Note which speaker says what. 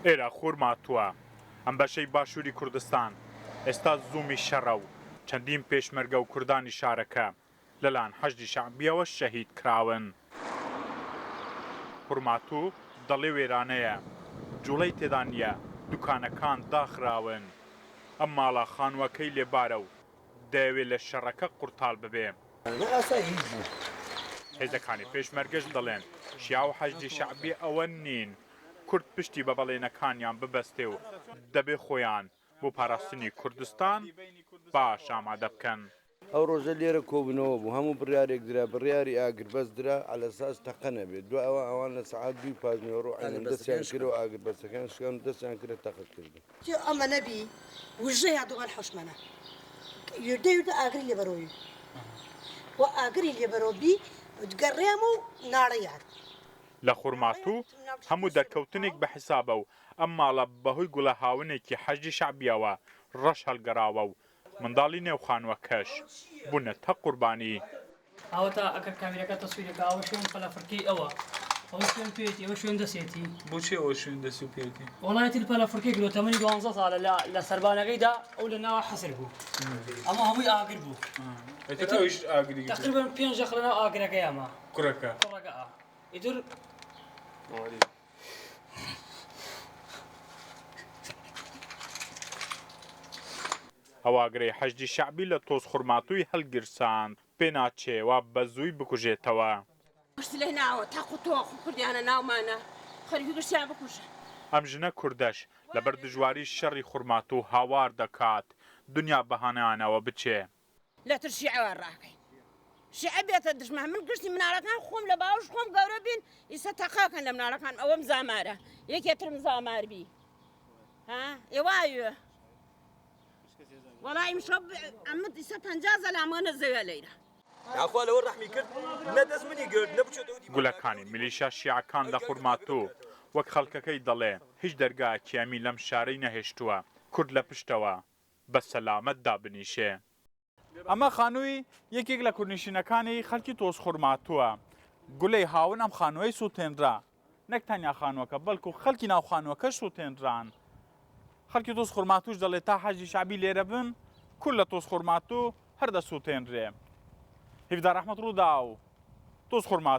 Speaker 1: ئێرە خورماتووە ئەم بەشەی باشووری کوردستان ئێستا زوومی شەڕە و چەندین پێشمەرگە و کوردانی شارەکە لەلایەن حەشدی شەعبیەوە شەهید کراون. خورماتوو دەڵێ وێرانەیە، جوڵەی تێدا نییە، دوکانەکان داخراون. ئەم ماڵە خانووەکەی لێبارە و دەیەوێت لە شەڕەکە قورتاڵ ببێ. هێزەکانی پێشمەرگەش دەڵێن شیا و حەشدی شەعبی ئەوە نین، کورد پشتی بە بەڵێنەکانیان ببەستێ و دەبێ خۆیان بۆ پاراستنی کوردستان باش ئامادە بکەن.
Speaker 2: ئەو ڕۆژە لێرە کۆبنەوە بوو هەموو بڕیارێک درا بڕیاری ئاگر بەس درا ئەلەساس تەقە نەبێت دو ئەوە ئەوان لە سەعات 2 پازنەوە ڕۆ دەستیان کردەوە ئاگر بەسەکان شکان دەستیان کرد تەقە کردن
Speaker 3: ئەمە نەبی وژەیە دوغان حوشمەنە یوردە یوردە ئاگری لێبەرۆی و ئاگری لێبەرۆبی گەڕێم و ناڕەیان
Speaker 1: لە خورماتوو هەموو دەرکەوتنێک بە حیسابە و ئەم ماڵە بەهۆی گوڵە هاونێکی حەشدی شەعبیەوە ڕەش هەڵگەڕاوە و منداڵی نێوخانوەکەش بوونەتە قوربانی.
Speaker 4: ئەوە تا ئەگەر کامێرەکە تەسویرەکە ئەوە شوێن پەلەفڕکەی ئەوە ئەوە شوێن پێێتی ئەوە شوێن دەسێتی
Speaker 5: بۆچی ئەوە شوێن دەسی و پێێتی
Speaker 4: وڵایەتی پەلەفڕکەی گرۆتەمەنی 12 ساڵە لە سەربانەکەیدا ئەو لە ناوە حەسر بوو ئەمە هەمووی ئاگر بوو
Speaker 5: ئەویش ئاگری
Speaker 4: تقریبا 5 لە ناو ئاگرەکەی ئەمە
Speaker 5: کوڕەکە
Speaker 4: ئیتر
Speaker 1: ئەواگرەی حەشدی شەعبی لە تۆز خورماتووی هەڵگرساند پێ ناچێوە بە زووی بکوژێتەوە.
Speaker 6: گشت لێ ناوە تاقو تۆخ کوردیانە ناومانە خەریکی گشتیان بکوژە.
Speaker 1: ئەم ژنە کوردەش لەبەر دژواری شەڕی خورماتوو هاوار دەکات دنیا بەهانەیانەوە بچێ.
Speaker 6: لە تر شیعەوە ڕاکەین شیعە بێتە دژمە من گشتی مناڵەکان خۆم لە باوش خۆم گەورە بین ئیستا تەقاکەن لە مناڵەکان ئەوەم زامارە یەکێترم زامار بی ها ئێوایە وەڵی ئیمشەو ئەمت ئیستا 50 زەلامانە زەوێ لەیرە
Speaker 7: ناخوا لەوە ڕەحمی کرد نەدەست منی گرت نەبچێتەوە
Speaker 1: گولەکانی میلیشا شیعەکان لە خورماتوو وەک خەڵکەکەی دەڵێ هیچ دەرگایەکی ئەمی لەم شارەی نەهێشتووە کورد لە پشتەوە بە سەلامەت دابنیشێ. ئەمە خانووی یەکێک لە کوردنشینەکانی خەڵکی تۆز خورماتووە. گولەی هاون ئەم خانووەی سووتێنرا نەک تەنیا خانووەکە بەڵکو خەڵکی ناو خانووەکەش سووتێنران. خەڵکی تۆز خورماتووش دەڵێت تا حەجی شەعبی لێرە بن کورد لە تۆز خورماتوو هەر دەسووتێنرێ. هیفدا ڕەحمەت ڕوودا و تۆز خورماتوو